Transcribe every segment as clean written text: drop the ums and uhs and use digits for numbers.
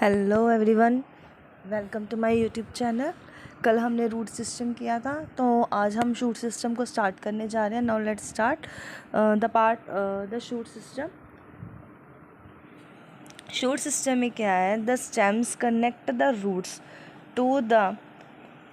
Hello everyone, welcome to my YouTube channel. कल हमने root system किया था, तो आज हम शूट सिस्टम को स्टार्ट करने जा रहे हैं। Now let's start the shoot system. Shoot system में क्या है? The stems connect the roots to the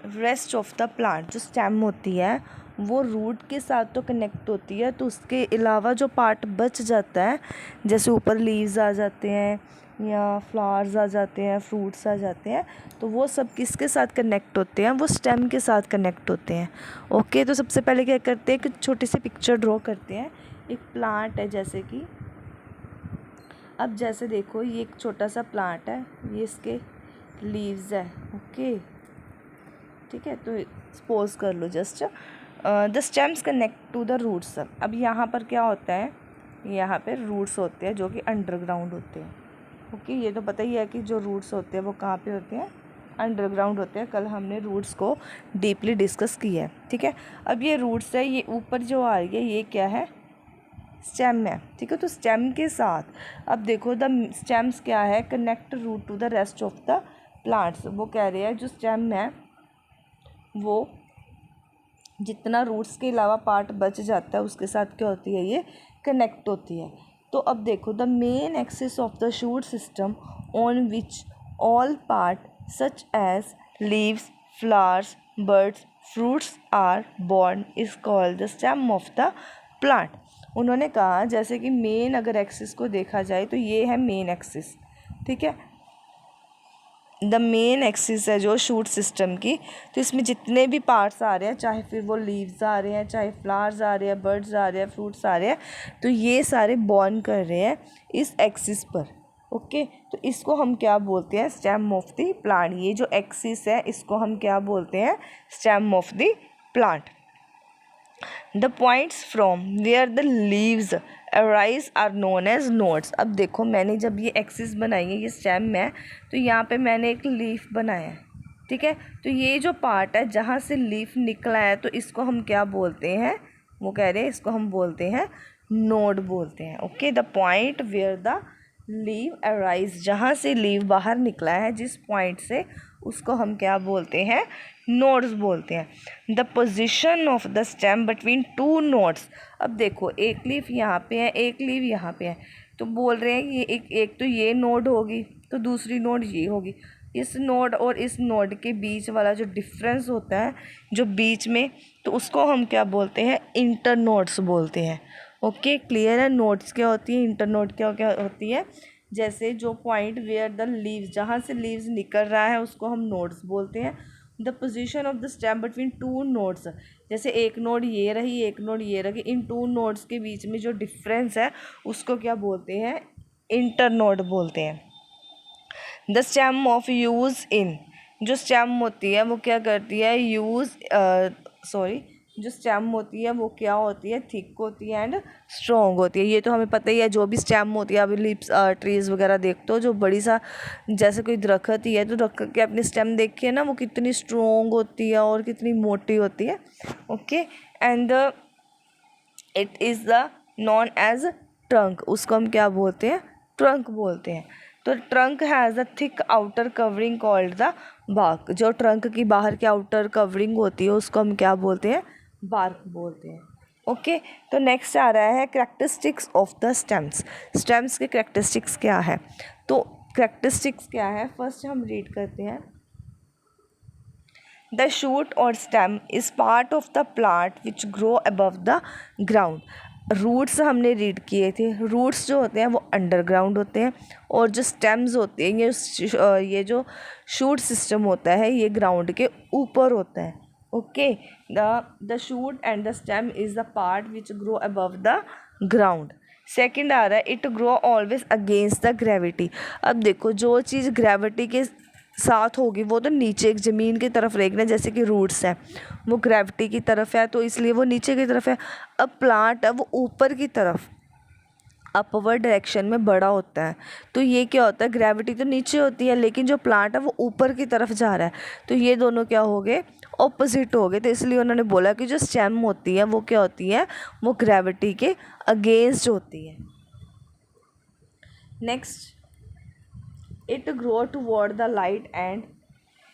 rest of the plant. जो स्टेम होती है वो रूट के साथ तो कनेक्ट होती है, तो उसके अलावा जो पार्ट बच जाता है, जैसे ऊपर लीव्स आ जाते हैं या फ्लावर्स आ जाते हैं, फ्रूट्स आ जाते हैं, तो वो सब किसके साथ कनेक्ट होते हैं? वो स्टेम के साथ कनेक्ट होते हैं। ओके, तो सबसे पहले क्या करते हैं कि छोटी सी पिक्चर ड्रॉ करते हैं। एक प्लांट है, जैसे कि अब जैसे देखो ये एक छोटा सा प्लांट है, ये इसके लीव्स है। ओके, ठीक है, तो सपोज कर लो just the stems connect to the roots. अब यहाँ पर क्या होता है, यहाँ पे रूट्स होते हैं जो कि अंडरग्राउंड होते हैं। ओके, ये तो पता ही है कि जो रूट्स होते हैं वो कहाँ पे होते हैं? अंडरग्राउंड होते हैं। कल हमने रूट्स को डीपली डिस्कस किया है, ठीक है। अब ये रूट्स है, ये ऊपर जो आ रही है ये क्या है? स्टेम है, ठीक है। तो स्टेम के साथ अब देखो द स्टेम्स क्या है? Connect root to the rest of the plants. वो कह रहे हैं जो स्टेम है वो जितना रूट्स के अलावा पार्ट बच जाता है उसके साथ क्या होती है? ये कनेक्ट होती है। तो अब देखो the main axis of the shoot system on which all part such as leaves, flowers, birds, fruits are born is called the stem of the plant. उन्होंने कहा जैसे कि मेन अगर एक्सिस को देखा जाए तो ये है मेन एक्सिस, ठीक है। द मेन एक्सिस है जो शूट सिस्टम की, तो इसमें जितने भी पार्ट्स आ रहे हैं, चाहे फिर वो लीव्स आ रहे हैं, चाहे फ्लावर्स आ रहे हैं, बर्ड्स आ रहे हैं, फ्रूट्स आ रहे हैं, तो ये सारे बॉर्न कर रहे हैं इस एक्सिस पर। ओके, तो इसको हम क्या बोलते हैं? Stem of the plant. ये जो एक्सिस है इसको हम क्या बोलते हैं? Stem of the plant. The points from where the leaves arise are known as nodes. अब देखो मैंने जब ये एक्सिस बनाई है, ये स्टेम है, तो यहाँ पे मैंने एक लीफ बनाया है, ठीक है। तो ये जो पार्ट है जहाँ से लीफ निकला है, तो इसको हम क्या बोलते हैं? वो कह रहे हैं इसको हम बोलते हैं नोड बोलते हैं। Okay, the point where the leave arise, जहाँ से लीव बाहर निकला है जिस पॉइंट से, उसको हम क्या बोलते हैं? नोड्स बोलते हैं। The position of the stem between two nodes. अब देखो एक लीफ यहाँ पे है, एक लीफ यहाँ पे है, तो बोल रहे हैं ये एक तो ये नोड होगी, तो दूसरी नोड ये होगी। इस नोड और इस नोड के बीच वाला जो डिफरेंस होता है जो बीच में, तो उसको हम क्या बोलते हैं? इंटर नोड्स बोलते हैं। ओके, क्लियर है? नोड्स क्या होती है, इंटर नोड क्या क्या होती है? जैसे जो पॉइंट वेयर द लीव्स, जहाँ से लीव्स निकल रहा है उसको हम नोड्स बोलते हैं। The position of the stem between two nodes, जैसे एक नोड ये रही, एक नोड ये रही, इन टू नोड्स के बीच में जो डिफरेंस है उसको क्या बोलते हैं? इंटर नोड बोलते हैं। The stem of use in, जो स्टेम होती है वो क्या करती है? जो स्टेम होती है वो क्या होती है? थिक होती है एंड स्ट्रॉन्ग होती है। ये तो हमें पता ही है। जो भी स्टेम होती है, अभी लीव्स ट्रीज़ वगैरह देखते हो, जो बड़ी सा जैसे कोई दरख्त ही है, तो दरख्त की अपनी स्टेम देखिए ना, वो कितनी स्ट्रॉन्ग होती है और कितनी मोटी होती है। Okay, and it is the known as trunk. उसको हम क्या बोलते हैं? ट्रंक बोलते हैं। तो trunk has a thick outer covering called the bark. जो ट्रंक की बाहर की आउटर कवरिंग होती है उसको हम क्या बोलते हैं? बार्क बोलते हैं। ओके, तो नेक्स्ट आ रहा है characteristics of the stems. Stems के करेक्टरिस्टिक्स क्या है? तो करेक्टरिस्टिक्स क्या है, फर्स्ट हम रीड करते हैं। द शूट और stem is part of the plant which grow above the ground. Roots हमने रीड किए थे। रूट्स जो होते हैं वो अंडरग्राउंड होते हैं, और जो स्टेम्स होते हैं, ये जो शूट सिस्टम होता है ये ग्राउंड के ऊपर होता है। Okay, the shoot and the stem is the part which grow above the ground. Second आ रहा है it grow always against the gravity. अब देखो जो चीज़ ग्रेविटी के साथ होगी वो तो नीचे एक ज़मीन की तरफ रहेगी ना, जैसे कि रूट्स है वो ग्रेविटी की तरफ है, तो इसलिए वो नीचे की तरफ है। अब प्लांट है वो ऊपर की तरफ अपवर्ड डायरेक्शन में बड़ा होता है, तो ये क्या होता है? ग्रेविटी तो नीचे होती है लेकिन जो प्लांट है वो ऊपर की तरफ जा रहा है, तो ये दोनों क्या हो गए? ऑपोजिट हो गए। तो इसलिए उन्होंने बोला कि जो स्टेम होती है वो क्या होती है? वो ग्रेविटी के अगेंस्ट होती है। Next, it grow toward the light and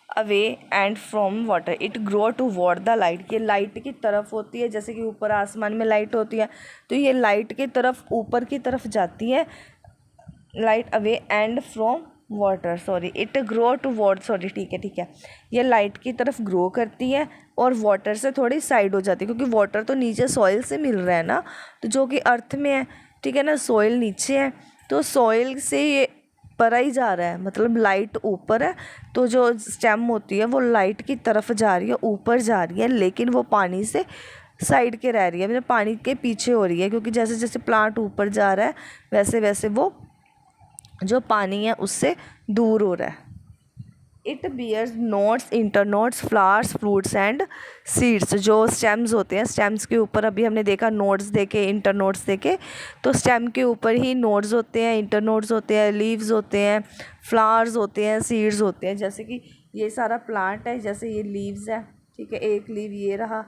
away and from water. It grow toward the light, ये लाइट की तरफ होती है, जैसे कि ऊपर आसमान में लाइट होती है, तो ये लाइट की तरफ ऊपर की तरफ जाती है। Light away and from water, sorry it grow toward, sorry ठीक है, ये लाइट की तरफ ग्रो करती है और वाटर से थोड़ी साइड हो जाती है, क्योंकि वाटर तो नीचे सॉइल से मिल रहा है ना, तो जो कि अर्थ में है, ठीक है ना, सॉइल नीचे है, तो सॉइल से ये परा ही जा रहा है, मतलब लाइट ऊपर है, तो जो स्टेम होती है वो लाइट की तरफ जा रही है, ऊपर जा रही है, लेकिन वो पानी से साइड के रह रही है, मतलब पानी के पीछे हो रही है, क्योंकि जैसे जैसे प्लांट ऊपर जा रहा है वैसे वैसे वो जो पानी है उससे दूर हो रहा है। It bears nodes, internodes, flowers, fruits and seeds. जो स्टेम्स होते हैं, स्टेम्स के ऊपर अभी हमने देखा नोट्स देखे, इंटरनोट्स देखे, तो स्टेम के ऊपर ही नोट्स होते हैं, इंटरनोट्स होते हैं, लीव्स होते हैं, फ्लावर्स होते हैं, सीड्स होते हैं। जैसे कि ये सारा प्लांट है, जैसे ये लीव्स है, ठीक है, एक लीव ये रहा,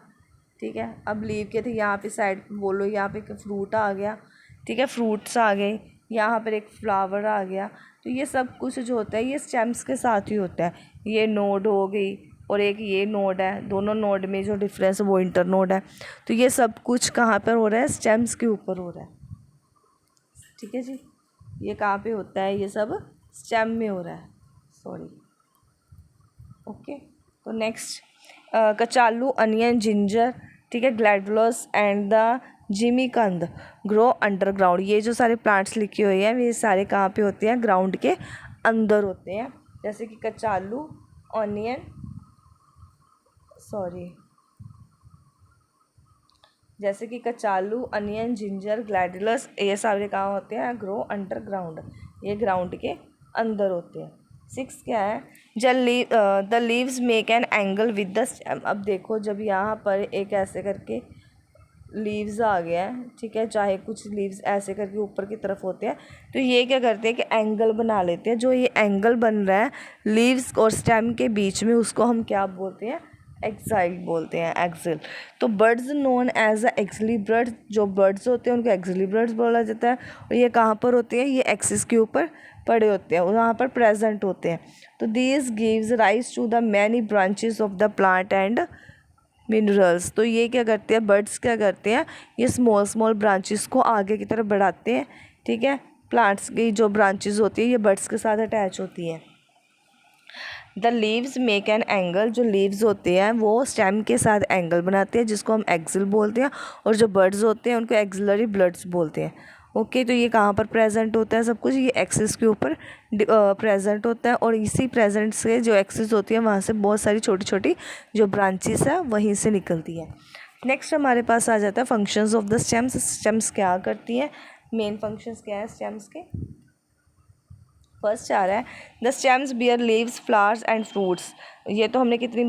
ठीक है, अब लीव के थे यहाँ पे साइड बोलो, यहाँ पे फ्रूट आ गया, ठीक है, फ्रूट्स आ गए, यहाँ पर एक फ्लावर आ गया, तो ये सब कुछ जो होता है ये स्टेम्स के साथ ही होता है। ये नोड हो गई और एक ये नोड है, दोनों नोड में जो डिफरेंस है वो इंटर नोड है, तो ये सब कुछ कहाँ पर हो रहा है, स्टेम्स के ऊपर हो रहा है, ठीक है जी। ये कहाँ पे होता है, ये सब स्टेम में हो रहा है, सॉरी, ओके। तो नेक्स्ट कचालू, अनियन, जिंजर, ठीक है, ग्लैडुलस एंड द जिमीकंद ग्रो अंडरग्राउंड। ये जो सारे प्लांट्स लिखे हुए हैं ये सारे कहाँ पे होते हैं, ग्राउंड के अंदर होते हैं। जैसे कि कचालू, ऑनियन, सॉरी, जैसे कि कचालू, अनियन, जिंजर, ग्लैडुलस, ये सारे कहाँ होते हैं, ग्रो अंडरग्राउंड, ये ग्राउंड के अंदर होते हैं। 6 क्या है, the leaves make an angle with the stem. अब देखो जब यहाँ पर एक ऐसे करके लीव्स आ गया है, ठीक है, चाहे कुछ लीव्स ऐसे करके ऊपर की तरफ होते हैं, तो ये क्या करते हैं कि एंगल बना लेते हैं। जो ये एंगल बन रहा है लीव्स और स्टेम के बीच में, उसको हम क्या बोलते हैं, एक्साइल बोलते हैं, एक्सिल। तो birds known as a axillary birds, जो बर्ड्स होते हैं उनको एक्सिली बर्ड्स बोला जाता है। और ये कहाँ पर होते हैं, ये एक्सिस के ऊपर पड़े होते हैं, वहाँ पर प्रेजेंट होते हैं। तो this gives rise to the many branches of the plant and minerals. तो ये क्या करते हैं, बर्ड्स क्या करते हैं, ये स्मॉल स्मॉल ब्रांचेस को आगे की तरफ बढ़ाते हैं, ठीक है। प्लांट्स की जो ब्रांचेस होती है ये बर्ड्स के साथ अटैच होती हैं। The leaves make an angle, जो लीव्स होते हैं वो स्टेम के साथ एंगल बनाते हैं, जिसको हम एक्सिल बोलते हैं, और जो बर्ड्स होते हैं उनको एक्सिलरी ब्लड्स बोलते हैं, ओके। तो ये कहाँ पर प्रेजेंट होता है, सब कुछ ये एक्सिस के ऊपर प्रेजेंट होता है, और इसी प्रेजेंट से जो एक्सिस होती है वहाँ से बहुत सारी छोटी छोटी जो ब्रांचेस है वहीं से निकलती है। नेक्स्ट हमारे पास आ जाता है functions of the stems. Stems क्या करती हैं, मेन फंक्शंस क्या है स्टेम्स के। फर्स्ट आ रहा है the stems bear leaves, flowers and fruits. ये तो हमने कितनी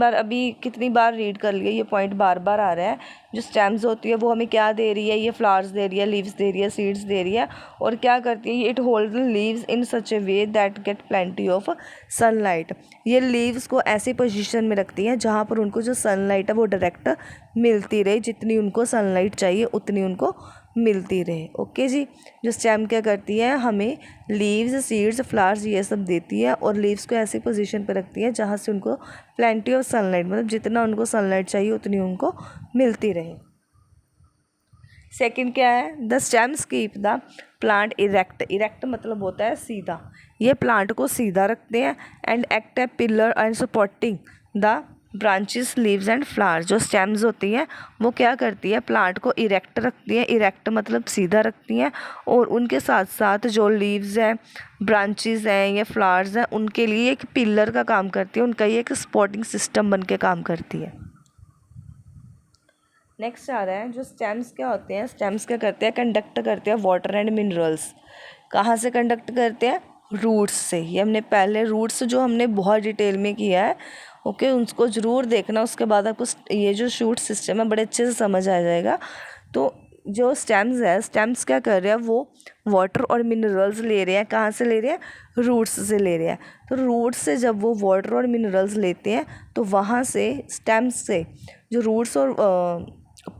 बार रीड कर लिया, ये पॉइंट बार बार आ रहा है। जो स्टेम्स होती है वो हमें क्या दे रही है, ये फ्लावर्स दे रही है, लीव्स दे रही है, सीड्स दे रही है, और क्या करती है, it hold leaves in such A way that get plenty of sunlight. ये लीव्स को ऐसी पोजीशन में रखती हैं जहाँ पर उनको जो सनलाइट है वो डायरेक्ट मिलती रहे, जितनी उनको सनलाइट चाहिए उतनी उनको मिलती रहे, ओके जी। जो स्टेम क्या करती है, हमें लीव्स, सीड्स, फ्लावर्स ये सब देती है, और लीव्स को ऐसी पोजीशन पे रखती है जहाँ से उनको प्लेंटी ऑफ सनलाइट, मतलब जितना उनको सनलाइट चाहिए उतनी उनको मिलती रहे। सेकंड क्या है, the stems keep the plant erect. Erect मतलब होता है सीधा, ये प्लांट को सीधा रखते हैं। And act A pillar and supporting the branches, leaves and flowers. जो स्टेम्स होती हैं वो क्या करती है, प्लांट को इरेक्ट रखती है, इरेक्ट मतलब सीधा रखती हैं, और उनके साथ साथ जो लीव्स हैं, ब्रांचेस हैं या फ्लावर्स हैं, उनके लिए एक पिलर का काम करती है, उनका ये एक सपोर्टिंग सिस्टम बन के काम करती है। नेक्स्ट आ रहा है जो स्टेम्स क्या होते हैं, स्टेम्स क्या करते हैं, कंडक्ट करते हैं वाटर एंड मिनरल्स। कहाँ से कंडक्ट करते हैं, रूट्स से। ये हमने पहले रूट्स जो हमने बहुत डिटेल में किया है, ओके, उसको ज़रूर देखना, उसके बाद आपको ये जो शूट सिस्टम है बड़े अच्छे से समझ आ जाएगा। तो जो स्टेम्स है, स्टेम्स क्या कर रहे हैं, वो वाटर और मिनरल्स ले रहे हैं, कहाँ से ले रहे हैं, रूट्स से ले रहे हैं। तो रूट्स से जब वो वाटर और मिनरल्स लेते हैं तो वहाँ से स्टेम्स से जो रूट्स और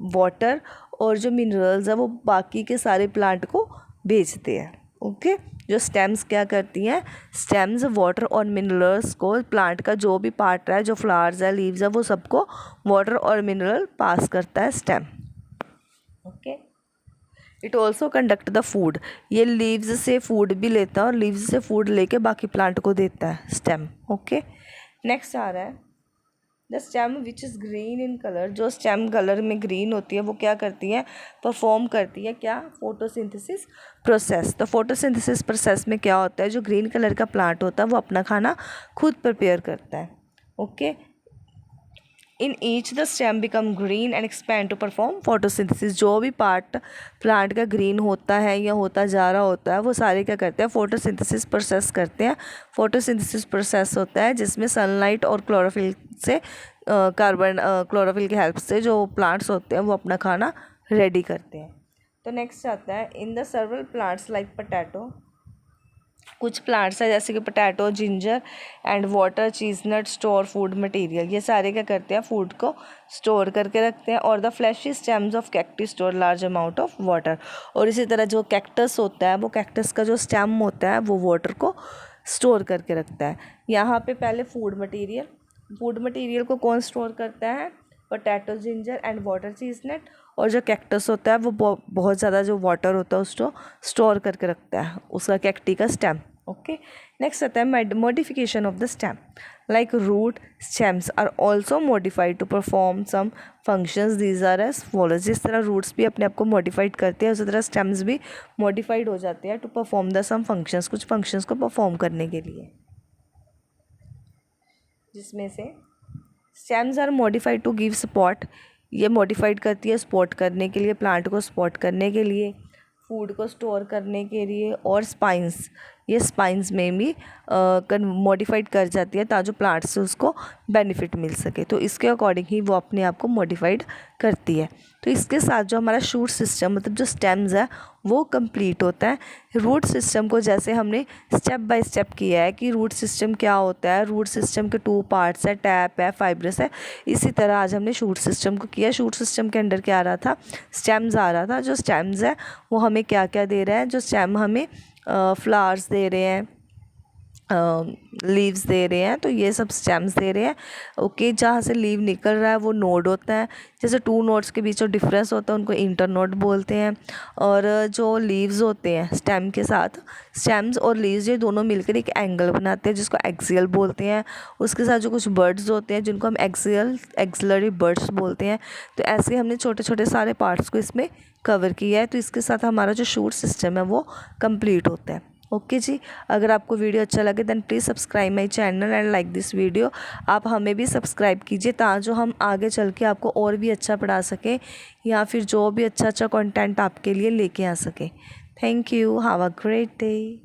वाटर और जो मिनरल्स है वो बाकी के सारे प्लांट को भेजते हैं, ओके। जो स्टेम्स क्या करती हैं, स्टेम्स वाटर और मिनरल्स को, प्लांट का जो भी पार्ट है, जो फ्लावर्स है, लीव्स है, वो सबको वाटर और मिनरल पास करता है stem. Okay. It also conduct the food, ये लीव्स से फूड भी लेता है और लीव्स से फूड लेके बाकी प्लांट को देता है स्टेम। ओके। नेक्स्ट आ रहा है the stem which is green in colour, जो स्टेम कलर में ग्रीन होती है वो क्या करती है, परफॉर्म करती है क्या, फोटोसिंथेसिस प्रोसेस। तो फोटोसिंथेसिस प्रोसेस में क्या होता है, जो ग्रीन कलर का प्लांट होता है वो अपना खाना खुद प्रिपेयर करता है। Okay. In each the stem become green and expand to perform photosynthesis, जो भी पार्ट प्लांट का ग्रीन होता है या होता जा रहा होता है वो सारे क्या करते हैं, फोटोसिंथेसिस प्रोसेस करते हैं। फोटोसिंथेसिस प्रोसेस होता है जिसमें सनलाइट और क्लोरोफिल से क्लोरोफिल की हेल्प से जो प्लांट्स होते हैं वो अपना खाना रेडी करते हैं। तो नेक्स्ट आता है in the several plants like potato, कुछ प्लांट्स है जैसे कि potato, ginger and water, chestnut store food material, ये सारे क्या करते हैं, फूड को स्टोर करके रखते हैं। और the fleshy stems of cactus store large amount of water, और इसी तरह जो कैक्टस होता है वो कैक्टस का जो स्टेम होता है वो वाटर को स्टोर करके रखता है। यहाँ पे पहले फूड मटेरियल को कौन स्टोर करता है, पोटैटो, जिंजर एंड वाटर, चीज़नट, और जो कैक्टस होता है वो बहुत ज़्यादा जो वाटर होता है उसको स्टोर करके रखता है, उसका कैक्टी का स्टेम। ओके। नेक्स्ट आता है modification of the stem, like root stems are also modified to perform some functions, these are as follows. जिस तरह रूट्स भी अपने आप को मॉडिफाइड करते हैं उसी तरह स्टेम्स भी मॉडिफाइड हो जाते हैं to perform the some functions, कुछ फंक्शंस को परफॉर्म करने के लिए, जिसमें से stems are modified to give support, ये मॉडिफाइड करती है सपोर्ट करने के लिए, प्लांट को सपोर्ट करने के लिए, फूड को स्टोर करने के लिए, और स्पाइंस, ये स्पाइंस में भी मॉडिफाइड कर जाती है ताकि प्लांट से उसको बेनिफिट मिल सके। तो इसके अकॉर्डिंग ही वो अपने आप को मॉडिफाइड करती है। तो इसके साथ जो हमारा शूट सिस्टम मतलब जो स्टेम्स है वो कंप्लीट होता है। रूट सिस्टम को जैसे हमने स्टेप बाय स्टेप किया है कि रूट सिस्टम क्या होता है, रूट सिस्टम के 2 पार्ट्स है, टैप है, फाइब्रस है, इसी तरह आज हमने शूट सिस्टम को किया। शूट सिस्टम के अंडर क्या आ रहा था, स्टेम्स आ रहा था। जो स्टेम्स है वो हमें क्या क्या दे रहा है, जो स्टेम हमें फ्लावर्स दे रहे हैं, लीव्स दे रहे हैं, तो ये सब स्टेम्स दे रहे हैं। ओके। जहाँ से लीव निकल रहा है वो नोड होता है, जैसे 2 नोड्स के बीच जो डिफरेंस होता है उनको इंटर नोड बोलते हैं। और जो लीव्स होते हैं स्टेम के साथ, स्टेम्स और लीव्स ये दोनों मिलकर एक एंगल बनाते हैं जिसको एक्सियल बोलते हैं। उसके साथ जो कुछ बर्ड्स होते हैं जिनको हम एक्सिलरी बर्ड्स बोलते हैं। तो ऐसे हमने छोटे छोटे सारे पार्ट्स को इसमें कवर किया है। तो इसके साथ हमारा जो शूट सिस्टम है वो कंप्लीट होता है। ओके जी। अगर आपको वीडियो अच्छा लगे then please subscribe my channel and like this video. आप हमें भी सब्सक्राइब कीजिए ताकि हम आगे चल के आपको और भी अच्छा पढ़ा सकें या फिर जो भी अच्छा कंटेंट आपके लिए लेके आ सके। Thank you. Have a great day.